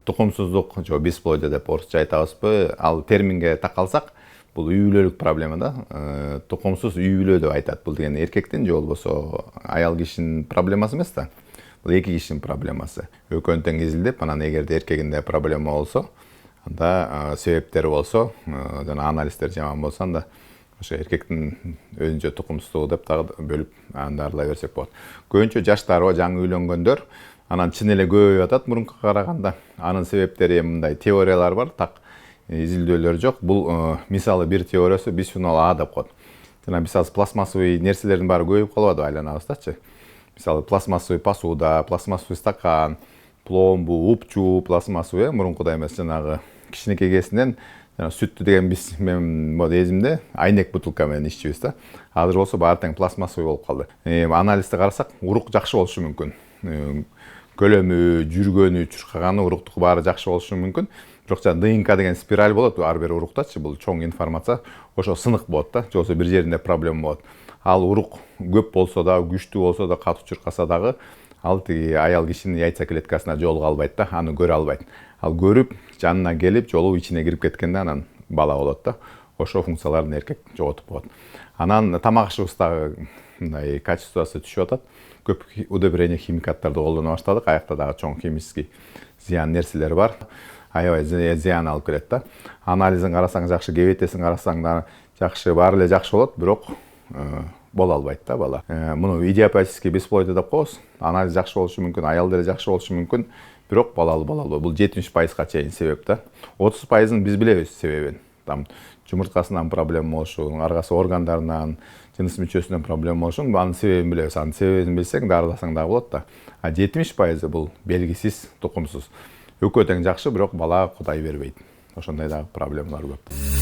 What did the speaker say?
Тукумсуздук же бесплодие деп орусча айтабызбы, ал терминге такалсак, бул үй бүлөлүк проблема да. Тукумсуз үй бүлө деп айтат. Бул деген эркектин же болбосо аял кишинин проблемасы эмес да. Бул эки кишинин проблемасы. Экөөнү тең изилдеп, анан эгерде эркегинде проблема болсо, анда себептери болсо, жана анализдер жаман болсо, анда ошо эркектин өзүнчө тукумсуздугу деп дагы бөлүп дарылай берсек болот. Көбүнчө жаштар, жаңы үйлөнгөндөр анан чын эле көбөйүп атат мурункуга караганда. Анын себептери мындай теориялар бар, так изилдөөлөр жок. Бул мисалы бир теориясы бисфенол А деп коет. Жана мисалы пластмассовый нерселердин баары көбөйүп калып атат айланабыздачы. Мисалы пластмассовый посуда, пластмассовый стакан, пломбу, упчу, пластмассовый мурункудай эмес, жанагы кичинекей кесинен сүттү деген биз мен эзимде айнек бутылка менен иччүбүз да. Азыр болсо баары тең пластмассовый болуп калды. Анализди карасак, урук жакшы болушу мүмкүн. Көлөмү, жүргөнү, чуркаганы, уруктук баары жакшы болушу мүмкүн. Бирок ДНК деген спираль болот, ар бир уруктачы, бул чоң информация, ошо сынык болот да, же болбосо бир жеринде проблема болот. Ал урук көп болсо да, күчтүү болсо да, катуу чуркаса дагы, ал тиги аял кишинин яйца клеткасына жолуга албайт да, аны көрө албайт. Ал көрүп, жанына келип, жолугуп ичине кирип кеткенде анан бала болот да. Ошо функцияларын эркек жоготуп коет. Анан тамак ашыбыздагы мындай качествосы түшүп атат. Көп удобрение химикаттарды колдоно баштадык. Аякта дагы чоң химический зыян нерселер бар. Аябай зыян алып келет да. Анализин карасаң жакшы, ГВТсин карасаң да жакшы, баары эле жакшы болот, бирок боло албайт да бала. Муну идиопатический бесплодие деп коебуз. Анализ жакшы болушу мүмкүн, аял деле жакшы болушу мүмкүн, бирок балалуу боло албайт. Бул 70%га чейин себеп да. 30%ын биз билебиз себебин. Там жумурткасынан проблема болушу, аргасы органдарынан, жыныс мүчөсүнөн проблема болушу, анын себебин билебиз. Анын себебин билсең, дарыласаң дагы болот да. 70% бул белгисиз, тукумсуз. Экөө тең жакшы, бирок бала Кудай бербейт. Ошондой дагы проблемалар көп.